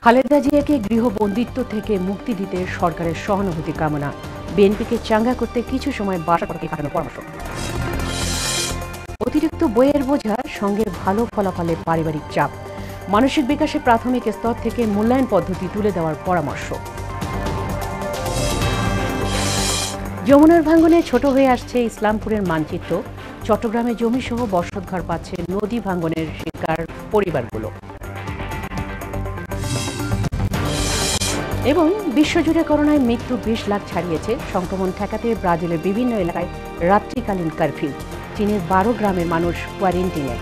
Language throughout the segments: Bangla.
খালেদা জিয়াকে গৃহবন্দিত্ব থেকে মুক্তি দিতে সরকারের সহানুভূতি কামনা। বিএনপিকে চাঙ্গা করতে কিছু সময় বাসা কাটানোর পরামর্শ। অতিরিক্ত বইয়ের বোঝা, সঙ্গে ভালো ফলাফলের পারিবারিক চাপ, মানসিক বিকাশে প্রাথমিক স্তর থেকে মূল্যায়ন পদ্ধতি তুলে দেওয়ার পরামর্শ। যমুনার ভাঙ্গনে ছোট হয়ে আসছে ইসলামপুরের মানচিত্র। চট্টগ্রামে জমিসহ বসতঘর পাচ্ছে নদী ভাঙ্গনের শিকার পরিবারগুলো। এবং বিশ্বজুড়ে করোনায় মৃত্যু 20 লাখ ছাড়িয়েছে। সংক্রমণ ঠেকাতে ব্রাজিলের বিভিন্ন এলাকায় রাত্রিকালীন কারফিউ। চীনের 12 গ্রামের মানুষ কোয়ারেন্টিনে।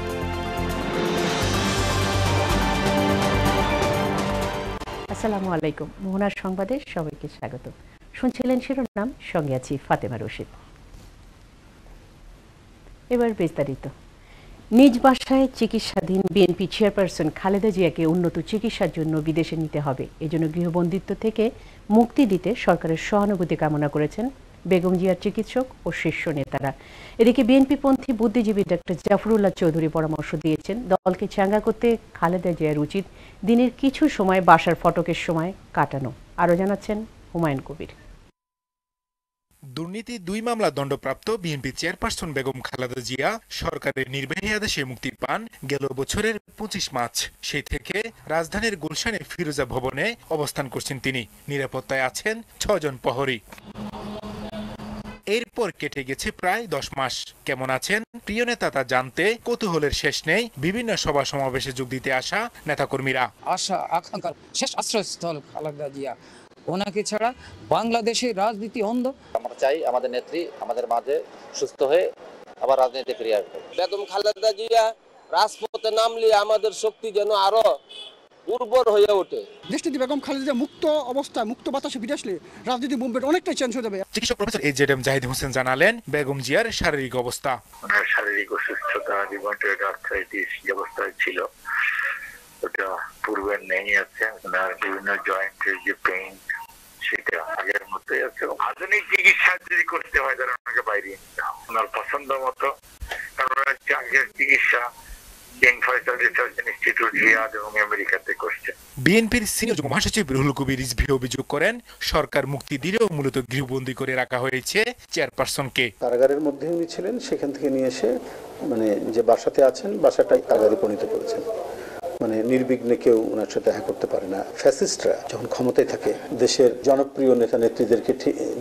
আসসালামু আলাইকুম। মোহনার সংবাদে সবাইকে স্বাগত। শুনছিলেন শিরোনাম, সঙ্গে আছি ফাতেমা রশিদ। এবার বিস্তারিত। নিজ বাসায় চিকিৎসাধীন বিএনপি চেয়ারপারসন খালেদা জিয়াকে উন্নত চিকিৎসার জন্য বিদেশে নিতে হবে। এজন্য গৃহবন্দিত্ব থেকে মুক্তি দিতে সরকারের সহানুভূতি কামনা করেছেন বেগম জিয়ার চিকিৎসক ও শীর্ষ নেতারা। এদিকে বিএনপিপন্থী বুদ্ধিজীবী ডক্টর জাফরুল্লাহ চৌধুরী পরামর্শ দিয়েছেন, দলকে চাঙ্গা করতে খালেদা জিয়ার উচিত দিনের কিছু সময় বাসার ফটকের সময় কাটানো। আরও জানাচ্ছেন হুমায়ুন কবির। দুর্নীতি 2 মামলা দণ্ডপ্রাপ্ত বিএনপি চেয়ারপারসন বেগম খালেদা জিয়া সরকারের নির্বাহী আদেশে মুক্তি পান গেল বছরের 25 মার্চ। সেই থেকে রাজধানীর গুলশানে ফিরোজা ভবনে অবস্থান করছেন তিনি। নিরাপত্তায় আছেন 6 জন প্রহরী। এরপর কেটে গেছে প্রায় 10 মাস। কেমন আছেন প্রিয় নেতা তা জানতে কৌতূহলের শেষ নেই বিভিন্ন সভা সমাবেশে যোগ দিতে আসা নেতাকর্মীরা। আশা আকাঙ্ক্ষার শেষ আশ্রয়স্থল খালেদা জিয়া, ওনাকে ছাড়া বাংলাদেশের রাজনীতি অন্ধ। আমরা চাই আমাদের নেত্রী আমাদের মাঝে সুস্থ হয়ে আবার রাজনীতি ফিরে আসবে। বেগম খালেদা জিয়া রাজপথে নামলে আমাদের শক্তি যেন আরো উর্বর হয়ে ওঠে। দেশটি বেগম খালেদা মুক্ত অবস্থায় মুক্ত বাতাসে ফিরে আসলে রাজনীতি মুভমেন্ট অনেকটাই চেঞ্জ হয়ে যাবে। চিকিৎসক প্রফেসর এজেডএম জাহিদ হোসেন জানালেন বেগম জিয়ার শারীরিক অবস্থা। শারীরিক অসুস্থতা, রিমাটয়েড আর্থ্রাইটিস যে অবস্থায় ছিল ওটা পূর্বের নেই আছে। বিভিন্ন জয়েন্টের যে পেইন সেটা আগের মতোই আছে। আধুনিক চিকিৎসা যদি করতে হয় তাহলে ওনাকে বাইরে নিতে হবে ওনার পছন্দ মতো। কারণ আগের চিকিৎসা King Faisal Research Institute Riyadh এবং আমেরিকাতে করছে। বিএনপির সিনিয়র যুগ্ম মহাসচিব রুহুল কবির রিজভী অভিযোগ করেন, সরকার মুক্তি দিলেও মূলত গৃহবন্দী করে রাখা হয়েছে চেয়ারপারসনকে। কারাগারের মধ্যে উনি ছিলেন, সেখান থেকে নিয়ে এসে যে বাসাতে আছেন বাসাটাই কারাগারে পরিণত করেছেন। নির্বিঘ্নে কেউ ওনার সাথে দেখা করতে পারে না। ফ্যাসিস্টরা যখন ক্ষমতায় থাকে দেশের জনপ্রিয় নেতা নেত্রীদেরকে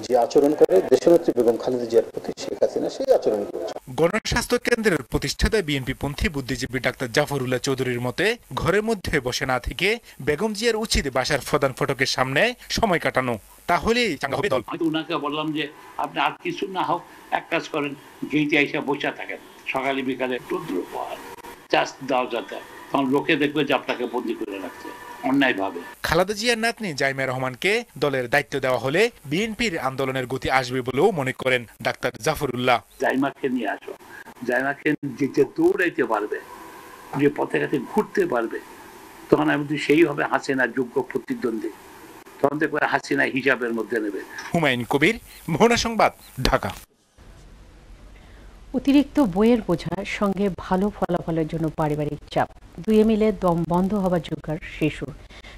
যে আচরণ করে দেশনেত্রী বেগম খালেদা জিয়ার প্রতি শেখ হাসিনা সেই আচরণ করছে। গণস্বাস্থ্য কেন্দ্রের প্রতিষ্ঠাতা বিএনপি পন্থী বুদ্ধিজীবী ডাক্তার জাফরুল্লাহ চৌধুরীর মতে ঘরের মধ্যে বসে না থেকে বেগম জিয়ার উচিত বাসার প্রধান ফটকের সামনে সময় কাটানো, তাহলেই চাঙ্গা হবে দল। ওনাকে বললাম যে আপনি আর কিছু না হোক এক কাজ করেন, গেইটে এসে বসে থাকেন, সকালে বিকালে চাষ দাও যাতে, তখন লোকে দেখবে যে আপনাকে বন্দি করে রাখছে অন্যায়ভাবে। খালেদা জিয়ার নাতনি জাইমা রহমানকে দলের দায়িত্ব দেওয়া হলে বিএনপির আন্দোলনের গতি আসবে বলেও মনে করেন ডাক্তার জাফরুল্লাহ। জাইমাকে নিয়ে আসো, জাইমাকে যেতে দৌড়াইতে পারবে, যে পথে ঘাটে ঘুরতে পারবে, তখন আমি সেই হবে হাসিনার যোগ্য প্রতিদ্বন্দ্বী, তখন দেখবে হাসিনা হিসাবের মধ্যে নেবে। হুমায়ুন কবির, মোহনা সংবাদ, ঢাকা। অতিরিক্ত বইয়ের বোঝা, সঙ্গে ভালো ফলাফলের জন্য পারিবারিক চাপ, দুয়ে মিলে দম বন্ধ হবার জোগাড় শিশুর।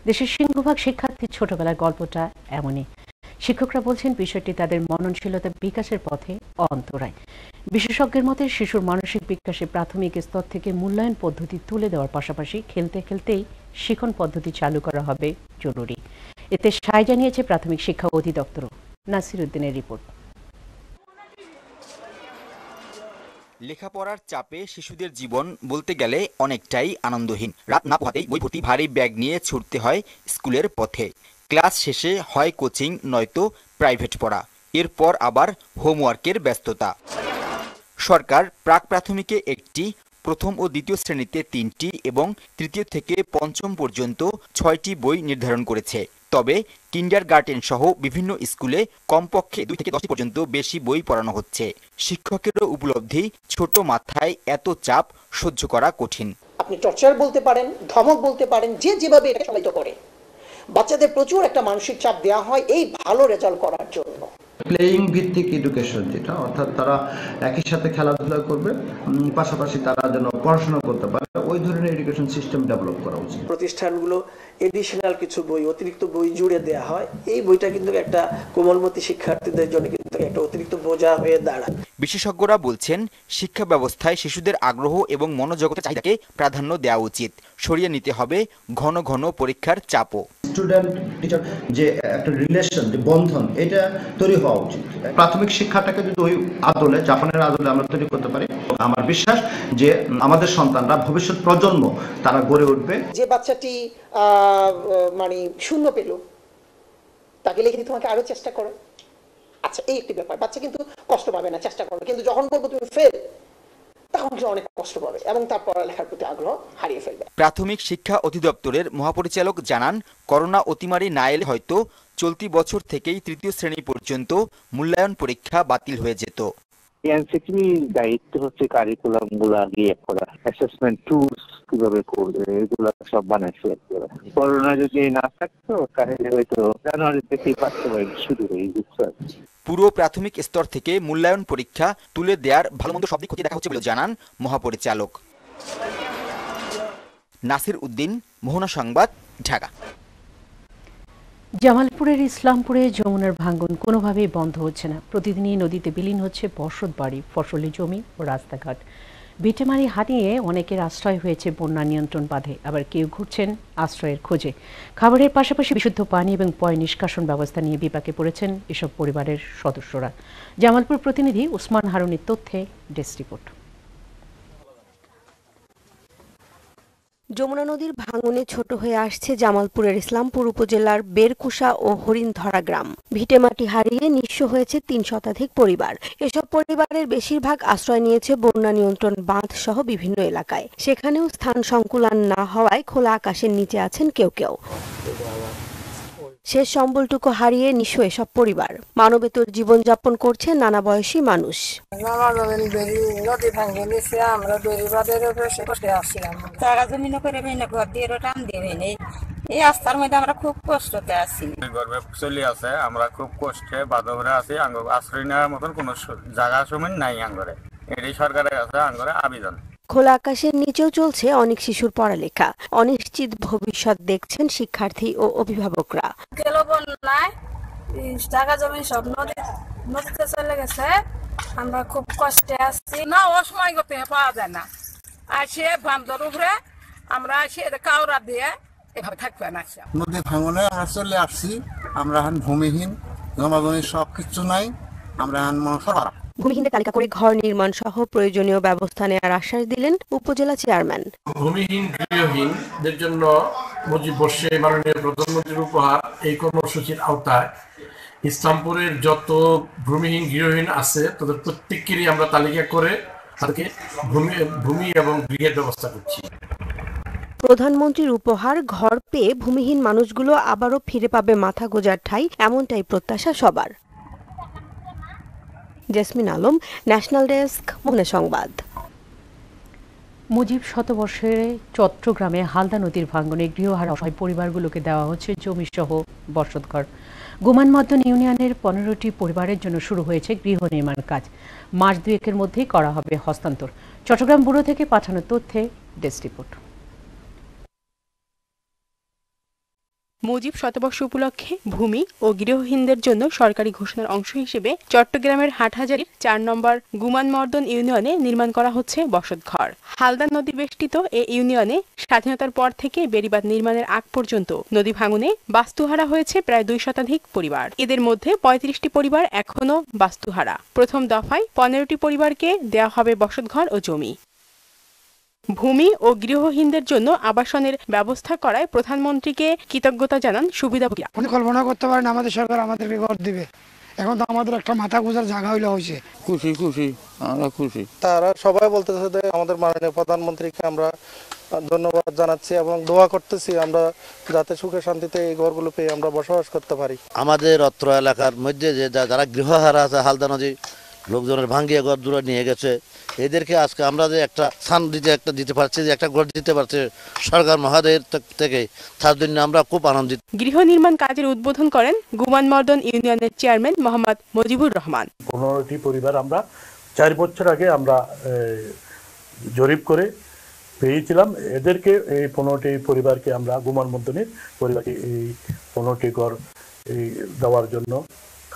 দেশের সিংহভাগ শিক্ষার্থীর ছোটবেলার গল্পটা এমনই। শিক্ষকরা বলছেন বিষয়টি তাদের মননশীলতা বিকাশের পথে অন্তরায়। বিশেষজ্ঞের মতে শিশুর মানসিক বিকাশে প্রাথমিক স্তর থেকে মূল্যায়ন পদ্ধতি তুলে দেওয়ার পাশাপাশি খেলতে খেলতেই শিখন পদ্ধতি চালু করা হবে জরুরি। এতে সায় জানিয়েছে প্রাথমিক শিক্ষা অধিদপ্তরও। নাসির উদ্দিনের রিপোর্ট। লেখাপড়ার চাপে শিশুদের জীবন বলতে গেলে অনেকটাই আনন্দহীন। রাত না পোহাতেই বই ভর্তি ভারী ব্যাগ নিয়ে ছুটতে হয় স্কুলের পথে। ক্লাস শেষে হয় কোচিং নয়তো প্রাইভেট পড়া, এরপর আবার হোমওয়ার্কের ব্যস্ততা। সরকার প্রাক প্রাথমিকে 1টি, প্রথম ও দ্বিতীয় শ্রেণীতে 3টি এবং তৃতীয় থেকে পঞ্চম পর্যন্ত 6টি বই নির্ধারণ করেছে। তবে কিন্ডারগার্টেন সহ বিভিন্ন স্কুলে কমপক্ষে 2 থেকে 10টি পর্যন্ত বেশি বই পড়ানো হচ্ছে। শিক্ষকেরও উপলব্ধি, ছোট মাথায় এত চাপ সহ্য করা কঠিন। আপনি টর্চার বলতে পারেন, ধমক বলতে পারেন, যে যেভাবে এটা সবাই তো করে। বাচ্চাদের প্রচুর একটা মানসিক চাপ দেওয়া হয় এই ভালো রেজাল্ট করার জন্য। প্লেয়িং ভিত্তিক এডুকেশন, যেটা অর্থাৎ তারা একই সাথে খেলাধুলা করবে, পাশাপাশি তারা যেন পড়াশোনা করতে পারে, ওই ধরনের এডুকেশন সিস্টেম ডেভেলপ করা উচিত। প্রতিষ্ঠানগুলো এডিশনাল কিছু বই, অতিরিক্ত বই জুড়ে দেওয়া হয়, এই বইটা কিন্তু একটা কোমলমতি শিক্ষার্থীদের জন্য কিন্তু একটা অতিরিক্ত বোঝা হয়ে দাঁড়ায়। বিশেষজ্ঞরা বলছেন, শিক্ষা ব্যবস্থায় শিশুদের আগ্রহ এবং মনোজগতের চাহিদাকে প্রাধান্য দেওয়া উচিত। সরিয়ে নিতে হবে ঘন ঘন পরীক্ষার চাপও। স্টুডেন্ট টিচার যে একটা রিলেশন, যে বন্ধন, এটা তৈরি হওয়া উচিত। প্রাথমিক শিক্ষাটাকে যদি ওই আদলে, জাপানের আদলে আমরা তৈরি করতে পারি, আমার বিশ্বাস যে আমাদের সন্তানরা, ভবিষ্যৎ প্রজন্ম, তারা গড়ে উঠবে। যে বাচ্চাটি মানে শূন্য পেল, তাকে লিখে দিতে তোমাকে আরো চেষ্টা করো। আচ্ছা, এই একটি ব্যাপার, বাচ্চা কিন্তু কষ্ট পাবে না, চেষ্টা করবে, কিন্তু যখন বলবো তুমি ফেল, তখন কিন্তু অনেক কষ্ট পাবে এবং তার পড়ালেখার প্রতি আগ্রহ হারিয়ে ফেলবে। প্রাথমিক শিক্ষা অধিদপ্তরের মহাপরিচালক জানান, করোনা অতিমারি না এলে হয়তো চলতি বছর থেকেই তৃতীয় শ্রেণী পর্যন্ত মূল্যায়ন পরীক্ষা বাতিল হয়ে যেত। এনসিটিভির দায়িত্ব হচ্ছে কারিকুলাম গুলা গিয়ে করা, অ্যাসেসমেন্ট টুলস কিভাবে করবে, এগুলো সব বানাইছে। করোনা যদি না থাকতো তাহলে হয়তো জানুয়ারি থেকেই বাস্তবায়ন শুরু হয়ে যেত। পুরো প্রাথমিক স্তর থেকে মূল্যায়ন পরীক্ষা তুলে দেওয়ার ভালো মন্দ সব দিক খতিয়ে দেখা হচ্ছে বলে জানান মহাপরিচালক। নাসির উদ্দিন, মোহনা সংবাদ, ঢাকা। জামালপুরের ইসলামপুরে যমুনার ভাঙ্গন কোনোভাবেই বন্ধ হচ্ছে না। প্রতিদিনই নদীতে বিলীন হচ্ছে বসত বাড়ি, ফসলি জমি ও রাস্তাঘাট। ভিটেমারি হারিয়ে অনেকের আশ্রয় হয়েছে বন্যা নিয়ন্ত্রণ বাঁধে, আবার কেউ ঘুরছেন আশ্রয়ের খোঁজে। খাবারের পাশাপাশি বিশুদ্ধ পানি এবং পয় নিষ্কাশন ব্যবস্থা নিয়ে বিপাকে পড়েছেন এসব পরিবারের সদস্যরা। জামালপুর প্রতিনিধি উসমান হারুনের তথ্যে ডেস্ক রিপোর্ট। যমুনা নদীর ভাঙনে ছোট হয়ে আসছে জামালপুরের ইসলামপুর উপজেলার বেরকুশা ও হরিণধরা গ্রাম। ভিটেমাটি হারিয়ে নিঃস্ব হয়েছে ৩ শতাধিক পরিবার। এসব পরিবারের বেশিরভাগ আশ্রয় নিয়েছে বন্যা নিয়ন্ত্রণ বাঁধ সহ বিভিন্ন এলাকায়। সেখানেও স্থান সংকুলান না হওয়ায় খোলা আকাশের নিচে আছেন কেউ কেউ। শেষ সম্বলটুকু হারিয়ে নিঃস্ব এসব পরিবার। মানবেতর জীবনযাপন করছে নানা বয়সী মানুষ। নদী ভাঙে নিছে, আমরা বেরিবাদের বসে আসছিলাম, জায়গা জমিন করে ঘর দিয়ে টান দিয়ে এই রাস্তার মধ্যে আমরা খুব কষ্টতে আছি। গর্বে চলে আছে, আমরা খুব কষ্টে বাধা আছি। আশ্রয় নেওয়ার মতন কোনো জায়গা জমিন নাই আঙ্গরে। এটাই সরকারের কাছে আঙ্গরে আবেদন। খোলা আকাশের নিচেও চলছে অনেক শিশুর পড়ালেখা। অনিশ্চিত ভবিষ্যৎ দেখছেন শিক্ষার্থী ও অভিভাবকরা। জায়গা জমি সব নদীতে চলে গেছে, আমরা খুব কষ্টে আছি। না অসময় করতে পাওয়া যায় না, আর সে বান্ধর উপরে আমরা সে কাউরা দিয়ে এভাবে থাকবে না। নদী ভাঙনে আমরা চলে আসছি, আমরা এখন ভূমিহীন, জমাজমি সব কিছু নাই, আমরা এখন মনসরা। ভূমিহীনদের তালিকা করে ঘর নির্মাণ সহ প্রয়োজনীয় ব্যবস্থা নেওয়ার আশ্বাস দিলেন উপজেলা চেয়ারম্যান। ভূমিহীন গৃহহীনদের জন্য মুজিব বর্ষে মাননীয় প্রধানমন্ত্রীর উপহার এই কর্মসূচির আওতায় ইসলামপুরের যত ভূমিহীন গৃহহীন আছে তাদের প্রত্যেকেরই আমরা তালিকা করে তাদেরকে ভূমি এবং গৃহের ব্যবস্থা করছি। প্রধানমন্ত্রীর উপহার ঘর পেয়ে ভূমিহীন মানুষগুলো আবারও ফিরে পাবে মাথা গোজার ঠাঁই, এমনটাই প্রত্যাশা সবার। জেসমিন আলম, ন্যাশনাল ডেস্ক, মোহনা সংবাদ। মুজিব শতবর্ষে চট্টগ্রামে হালদা নদীর ভাঙ্গনে গৃহহারা অসহায় পরিবারগুলোকে দেওয়া হচ্ছে জমিসহ বসতঘর। গুমানমর্দন ইউনিয়নের 15টি পরিবারের জন্য শুরু হয়েছে গৃহ নির্মাণ কাজ। মাস দুয়েকের মধ্যেই করা হবে হস্তান্তর। চট্টগ্রাম ব্যুরো থেকে পাঠানো তথ্যে ডেস্ক রিপোর্ট। মুজিব শতবর্ষ উপলক্ষে ভূমি ও গৃহহীনদের জন্য সরকারি ঘোষণার অংশ হিসেবে চট্টগ্রামের হাটহাজারীর 4 নম্বর গুমানমর্দন ইউনিয়নে নির্মাণ করা হচ্ছে বসতঘর। হালদা নদী বেষ্টিত এ ইউনিয়নে স্বাধীনতার পর থেকে বেড়িবাঁধ নির্মাণের আগ পর্যন্ত নদী ভাঙনে বাস্তুহারা হয়েছে প্রায় 2 শতাধিক পরিবার। এদের মধ্যে 35টি পরিবার এখনো বাস্তুহারা। প্রথম দফায় 15টি পরিবারকে দেওয়া হবে বসতঘর ও জমি। ভূমি ও গৃহহীনদের জন্য আবাসনের ব্যবস্থা করায় প্রধানমন্ত্রীকে কৃতজ্ঞতা জানান সুবিধাভোগীরা। উনি কল্পনা করতে পারেন আমাদের সরকার আমাদেরকে ঘর দিবে, এখন তো আমাদের একটা মাথা গোজার জায়গা হইলে হয়েছে। খুশি আমরা খুশি। তারা সবাই বলতেছে যে আমাদের মাননীয় প্রধানমন্ত্রীকে আমরা ধন্যবাদ জানাচ্ছি এবং দোয়া করতেছি আমরা যাতে সুখে শান্তিতে এই ঘরগুলো পেয়ে আমরা বসবাস করতে পারি। আমাদের অত্র এলাকার মধ্যে যে যারা গৃহহারা আছে, হালদা নদী লোকজনের ভাঙ্গিয়ে ঘর দূরে নিয়ে গেছে, এদেরকে আজকে আমরা যে একটা স্থান দিতে পারছি, যে একটা ঘর দিতে পারছে সরকার মহোদয়ের থেকে, তার জন্য আমরা খুব আনন্দিত। গৃহ নির্মাণ কাজের উদ্বোধন করেন গুমান মর্দন ইউনিয়নের চেয়ারম্যান মোহাম্মদ মজিবুর রহমান। 15টি পরিবার আমরা 4 বছর আগে আমরা জরিপ করে পেয়েছিলাম। এদেরকে এই 15টি পরিবারকে আমরা গুমান মর্দনের পরিবারকে এই 15টি ঘর দেওয়ার জন্য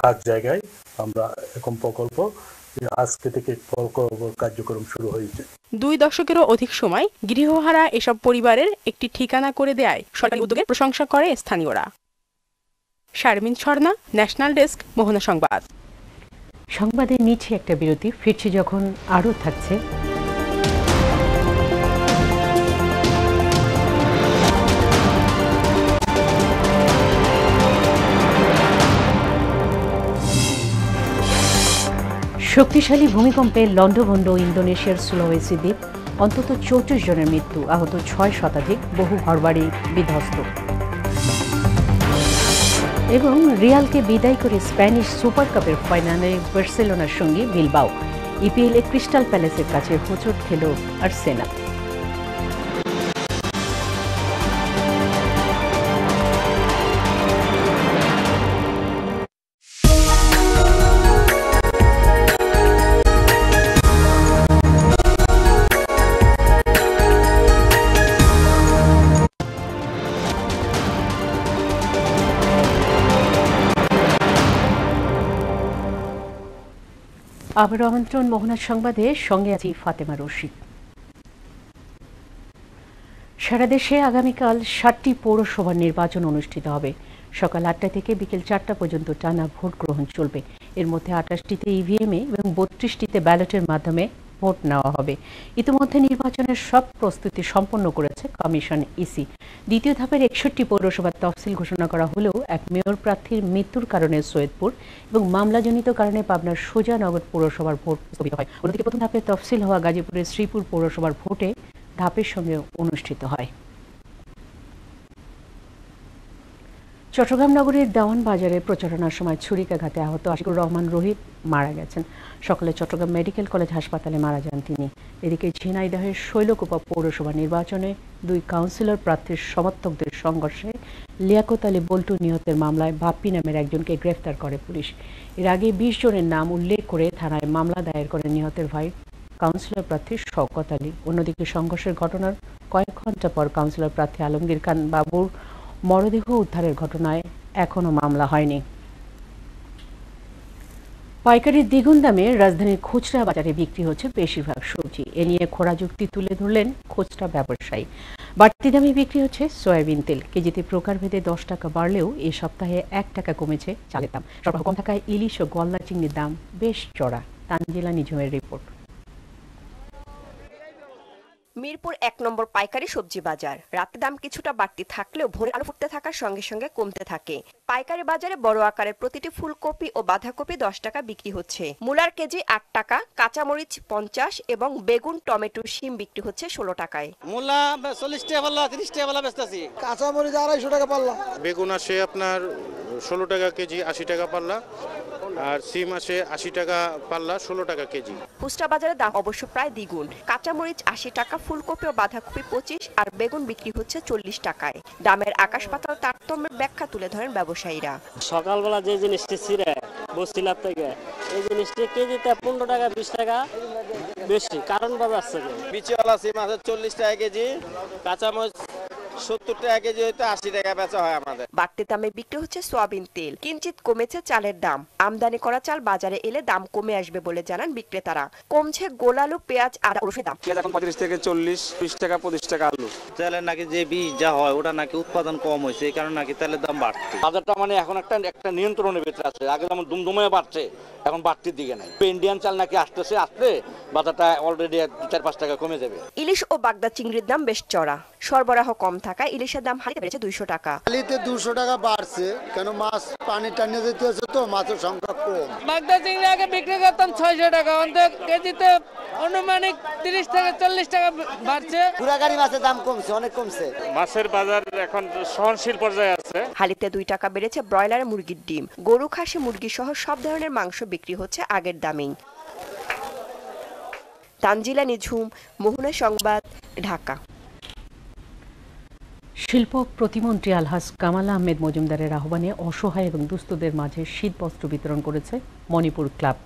কাজ জায়গায় আমরা এখন প্রকল্প আজকে থেকে কার্যক্রম শুরু হয়েছে। 2 দশকেরও অধিক সময় গৃহহারা এসব পরিবারের একটি ঠিকানা করে দেয় সরকারি উদ্যোগের প্রশংসা করে স্থানীয়রা। শারমিন স্বর্ণা, ন্যাশনাল ডেস্ক, মোহনা সংবাদ। সংবাদের নিচে একটা বিরতি, ফিরছি যখন আরও থাকছে শক্তিশালী ভূমিকম্পে লন্ডভন্ড ইন্দোনেশিয়ার সুলাওয়েসি দ্বীপ, অন্তত 34 জনের মৃত্যু, আহত 6 শতাধিক, বহু ঘরবাড়ি বিধ্বস্ত। এবং রিয়ালকে বিদায় করে স্প্যানিশ সুপার কাপের ফাইনালে বার্সেলোনার সঙ্গে বিলবাও। ইপিএলে ক্রিস্টাল প্যালেসের কাছে হোঁচট খেল আর্সেনাল। আবারও আমন্ত্রণ মোহনার সংবাদে, সঙ্গে আছি ফাতেমা রশিদ। সারা দেশে আগামীকাল 7টি পৌরসভার নির্বাচন অনুষ্ঠিত হবে। সকাল 8টা থেকে বিকেল 4টা পর্যন্ত টানা ভোট গ্রহণ চলবে। এর মধ্যে 28টিতে ইভিএমে এবং 32টিতে ব্যালটের মাধ্যমে ভোট নেওয়া হবে। ইতিমধ্যে নির্বাচনের সব প্রস্তুতি সম্পন্ন করেছে কমিশন ইসি। দ্বিতীয় ধাপের 61 পৌরসভার তফসিল ঘোষণা করা হলেও এক মেয়র প্রার্থীর মৃত্যুর কারণে সৈয়দপুর এবং মামলাজনিত কারণে পাবনার সোজানগর পৌরসভার ভোট স্থগিত হয়। অন্যদিকে প্রথম ধাপে তফসিল হওয়া গাজীপুরের শ্রীপুর পৌরসভার ভোটে ধাপের সঙ্গে অনুষ্ঠিত হয়। চট্টগ্রাম নগরের দেওয়ান বাজারে প্রচারণার সময় ছুরিকাঘাতে আহত আশিকুর রহমান রোহিত মারা গেছেন। সকালে চট্টগ্রাম মেডিকেল কলেজ হাসপাতালে মারা যান তিনি। এদিকে ঝিনাইদহের শৈলকুপা পৌরসভা নির্বাচনে 2 কাউন্সিলর প্রার্থীর সমর্থকদের সংঘর্ষে লিয়াকত আলী বল্টু নিহতের মামলায় বাপ্পি নামের একজনকে গ্রেফতার করে পুলিশ। এর আগে 20 জনের নাম উল্লেখ করে থানায় মামলা দায়ের করেন নিহতের ভাই কাউন্সিলর প্রার্থী শওকত আলী। অন্যদিকে সংঘর্ষের ঘটনার কয়েক ঘন্টা পর কাউন্সিলর প্রার্থী আলমগীর খান বাবুর মরদেহ উদ্ধারের ঘটনায় এখনো মামলা হয়নি। পাইকারির দ্বিগুণ দামে রাজধানীর খুচরা বাজারে বিক্রি হচ্ছে বেশিরভাগ সবজি। এ নিয়ে খোঁড়া যুক্তি তুলে ধরলেন খুচরা ব্যবসায়ী। বাড়তি দামে বিক্রি হচ্ছে সয়াবিন তেল। কেজিতে প্রকারভেদে 10 টাকা বাড়লেও এ সপ্তাহে 1 টাকা কমেছে চালের দাম। সরবরাহ কম থাকায় ইলিশ ও গলদা চিংড়ির দাম বেশ চড়া। তানজিলা নিঝুমের রিপোর্ট। মিরপুর 1 নম্বর পাইকারি সবজি বাজার। রাতে দাম কিছুটা বাড়তি থাকলেও ভোরে আলো ফুটতে থাকার সঙ্গে সঙ্গে কমতে থাকে। পাইকারি বাজারে বড় আকারের প্রতিটি ফুলকপি ও বাঁধাকপি 10 টাকা বিক্রি হচ্ছে। মূলার কেজি 8 টাকা, কাঁচামরিচ 50 এবং বেগুন, টমেটো, শিম বিক্রি হচ্ছে 16 টাকায়। মূলা 40 টাকা পাল্লা, 30 টাকা পাল্লা বেচতেছি। কাঁচামরিচ 250 টাকা পাল্লা। বেগুন আসে আপনার 16 টাকা কেজি, 80 টাকা পাল্লা। আর সিম আসে 80 টাকা পাল্লা, 16 টাকা কেজি। খুচরা বাজারে দাম অবশ্য প্রায় দ্বিগুণ। কাঁচামরিচ 80 টাকা, ফুলকপি ও বাঁধাকপি 25 আর বেগুন বিক্রি হচ্ছে 40 টাকায়। দামের আকাশ পাতাল তারতম্যের ব্যাখ্যা তুলে ধরেন ব্যবসায়ীরা। সকালবেলা যে জিনিসটি ছিঁড়ে বসিলার থেকে এই জিনিসটি কেজিতে 15 টাকা 20 টাকা বেশি, কারণ বাজার থেকে। বিচিওয়ালা সিম আছে 40 টাকা কেজি, কাঁচামরিচ 70 টাকা কেজি, হয়তো 80 টাকা বেচা হয় আমাদের। বাড়তি দামে বিক্রি হচ্ছে সয়াবিন তেল। কিঞ্চিত কমেছে চালের দাম। আমদানি করা চাল বাজারে এলে দাম কমে আসবে বলে জানান বিক্রেতারা। কমছে গোলালু, পেঁয়াজ আর রসুনের দাম। পেঁয়াজ এখন 35 থেকে 40, 20 টাকা 25 টাকা আলু। তেলের নাকি যে বীজ যা হয় ওটা নাকি উৎপাদন কম হয়েছে, এই কারণে নাকি তেলের দাম বাড়ছে। বাজারটা মানে এখন একটা নিয়ন্ত্রণের ভিতরে আছে। আগে যেমন দুমদুমে বাড়ছে, এখন বাড়তির দিকে নাই। ইন্ডিয়ান চাল নাকি আসলে বাজারটা অলরেডি 4-5 টাকা কমে যাবে। ইলিশ ও বাগদা চিংড়ির দাম বেশ চড়া। সরবরাহ কম থাকায় ইলিশের দাম হারিয়ে বেড়েছে 200 টাকা। হালিতে 200 টাকা বাড়ছে, কেন মাছ পানি টানিয়ে যেতে হচ্ছে তো, মাছের সংখ্যা কম। বাগদা চিংড়ি আগে বিক্রি করতাম 600 টাকা, অন্তত কেজিতে অনুমানিক 30 থেকে 40 টাকা বাড়ছে। পুরাগাড়ি মাছের দাম কমছে, অনেক কমছে। মাছের বাজার এখন সহনশীল পর্যায়ে আছে। হালিতে 2 টাকা বেড়েছে ব্রয়লার, মুরগির ডিম, গরু, খাসি, মুরগি সহ সব ধরনের মাংস বিক্রি হচ্ছে আগের দামেই। তানজিলা নিঝুম, মোহনা সংবাদ, ঢাকা। শিল্প প্রতিমন্ত্রী আলহাজ কামাল আহমেদ মজুমদারের আহ্বানে অসহায় এবং দুস্থদের মাঝে শীতবস্ত্র বিতরণ করেছে মণিপুর ক্লাব।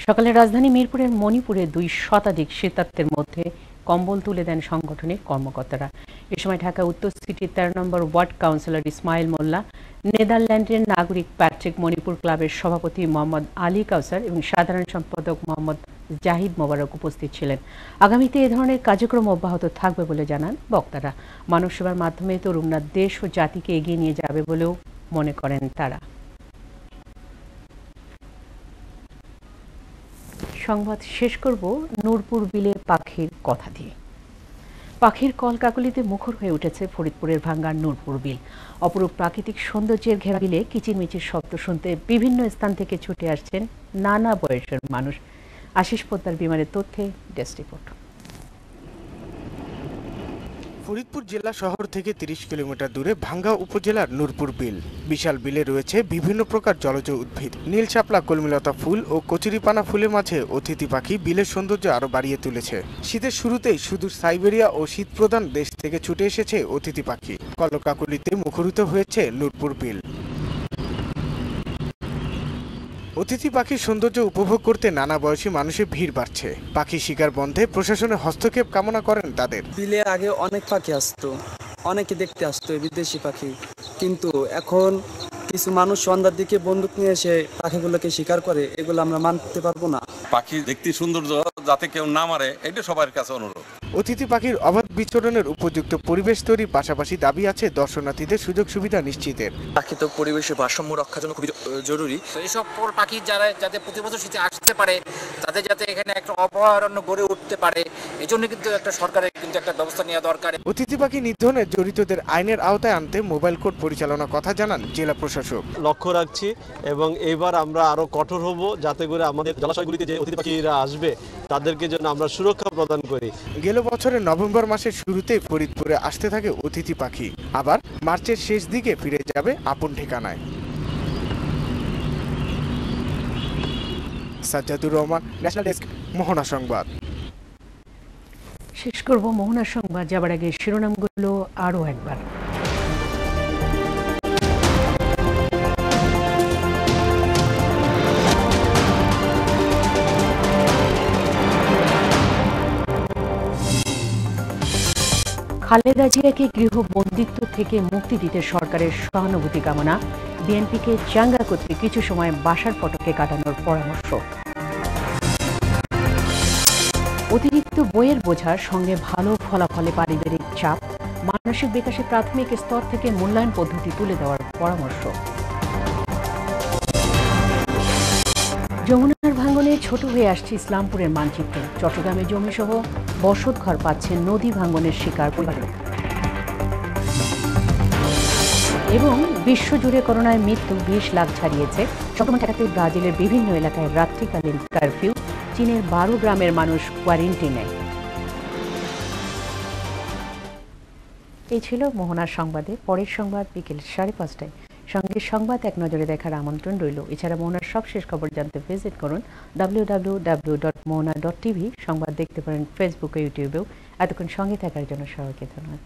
সকালে রাজধানী মিরপুরের মণিপুরে 2 শতাধিক শীতার্তের মধ্যে কম্বল তুলে দেন সংগঠনের কর্মকর্তারা। এ সময় ঢাকা উত্তর সিটির 13 নম্বর ওয়ার্ড কাউন্সিলর ইসমাইল মোল্লা, নেদারল্যান্ডের নাগরিক প্যাট্রিক, মণিপুর ক্লাবের সভাপতি মোহাম্মদ আলী কাউসার এবং সাধারণ সম্পাদক মোহাম্মদ জাহিদ মোবারক উপস্থিত ছিলেন। আগামীতে এ ধরনের কার্যক্রম অব্যাহত থাকবে বলে জানান বক্তারা। মানব সেবার মাধ্যমে তরুণরা দেশ ও জাতিকে এগিয়ে নিয়ে যাবে বলেও মনে করেন তারা। সংবাদ শেষ করব নূরপুর বিলে পাখির কথা দিয়ে। পাখির কলকাকলিতে মুখর হয়ে উঠেছে ফরিদপুরের ভাঙ্গার নূরপুর বিল। অপরূপ প্রাকৃতিক সৌন্দর্যের ঘেরা বিলে কিচিরমিচির শব্দ শুনতে বিভিন্ন স্থান থেকে ছুটে আসছেন নানা বয়সের মানুষ। আশিস পোদ্দার বিমানের তথ্যে ডেস্ক রিপোর্ট। ফরিদপুর জেলা শহর থেকে 30 কিলোমিটার দূরে ভাঙ্গা উপজেলার নূরপুর বিল। বিশাল বিলে রয়েছে বিভিন্ন প্রকার জলজ উদ্ভিদ, নীল শাপলা, কলমিলতা ফুল ও কচুরিপানা ফুলের মাঝে অতিথি পাখি বিলের সৌন্দর্য আরো বাড়িয়ে তুলেছে। শীতের শুরুতেই সুদূর সাইবেরিয়া ও শীতপ্রধান দেশ থেকে ছুটে এসেছে অতিথি পাখি। কলকাকলিতে মুখরিত হয়েছে নূরপুর বিল। অতিথি পাখির সৌন্দর্য উপভোগ করতে নানা বয়সী মানুষের ভিড় বাড়ছে। পাখি শিকার বন্ধে প্রশাসনের হস্তক্ষেপ কামনা করেন তাদের। বিলে আগে অনেক পাখি আসতো, অনেকে দেখতে আসতো বিদেশি পাখি, কিন্তু এখন কিছু মানুষ সন্ধ্যার দিকে বন্দুক নিয়ে এসে পাখিগুলোকে শিকার করে, এগুলো আমরা মানতে পারবো না। পাখি দেখতে সৌন্দর্য যাতে কেউ না মারে, এটা সবার কাছে অনুরোধ। অতিথি পাখির অবাধ বিচরণের উপযুক্ত পরিবেশ তৈরির পাশাপাশি দাবি আছে দর্শনার্থীদের সুযোগ সুবিধা নিশ্চিতের। পাখি তো পরিবেশের ভারসাম্য রক্ষার জন্য খুবই জরুরি। এই সকল পাখি যাতে প্রতি বছর শীতে আসতে পারে, তাদের যাতে এখানে একটা অভয়ারণ্য গড়ে উঠতে পারে, এই জন্য কিন্তু একটা সরকারের কিন্তু একটা ব্যবস্থা নেওয়া দরকার। অতিথি পাখি নিধনে জড়িতদের আইনের আওতায় আনতে মোবাইল কোর্ট পরিচালনার কথা জানান জেলা প্রশাসক। লক্ষ্য রাখছি এবং এবার আমরা আরো কঠোর হব, যাতে করে আমাদের জলাশয়গুলিতে যে অতিথি পাখিরা আসবে তাদেরকে যেন আমরা সুরক্ষা প্রদান করি। গেল বছরের নভেম্বর মাসের শুরুতেই ফরিদপুরে আসতে থাকে অতিথি পাখি, আবার মার্চের শেষ দিকে ফিরে যাবে আপন ঠিকানায়। সাজ্জাদুর রহমান, ন্যাশনাল ডেস্ক, মোহনা সংবাদ। শেষ করব মোহনা সংবাদ যাবার আগে শিরোনামগুলো আরো একবার। খালেদা জিয়াকে গৃহবন্দিত্ব থেকে মুক্তি দিতে সরকারের সহানুভূতি কামনা। বিএনপিকে চাঙ্গা কর্তৃক কিছু সময় বাসার ফটকে কাটানোর পরামর্শ। অতিরিক্ত বইয়ের বোঝার সঙ্গে ভালো ফলাফলে পারিবারিক চাপ, মানসিক বিকাশে প্রাথমিক স্তর থেকে মূল্যায়ন পদ্ধতি তুলে দেওয়ার পরামর্শ। যমুনার ভাঙনে ছোট হয়ে আসছে ইসলামপুরের মানচিত্র। চট্টগ্রামে জমিসহ বসতঘর পাচ্ছেন নদী ভাঙনের শিকার পরিবার। এবং বিশ্বজুড়ে করোনায় মৃত্যু 20 লাখ ছাড়িয়েছে। সংক্রমণ ঠেকাতে ব্রাজিলের বিভিন্ন এলাকায় রাত্রিকালীন কারফিউ। চীনের 12 গ্রামের মানুষ কোয়ারেন্টিনে। এই ছিল মোহনার সংবাদে। পরের সংবাদ বিকেল 5:30টায়। সঙ্গে সংবাদ এক নজরে দেখার আমন্ত্রণ রইল। এছাড়া মোহনার সবশেষ খবর জানতে ভিজিট করুন www.mohana.tv। সংবাদ দেখতে পারেন ফেসবুক ও ইউটিউবেও। এতক্ষণ সঙ্গে থাকার জন্য সবাইকে ধন্যবাদ।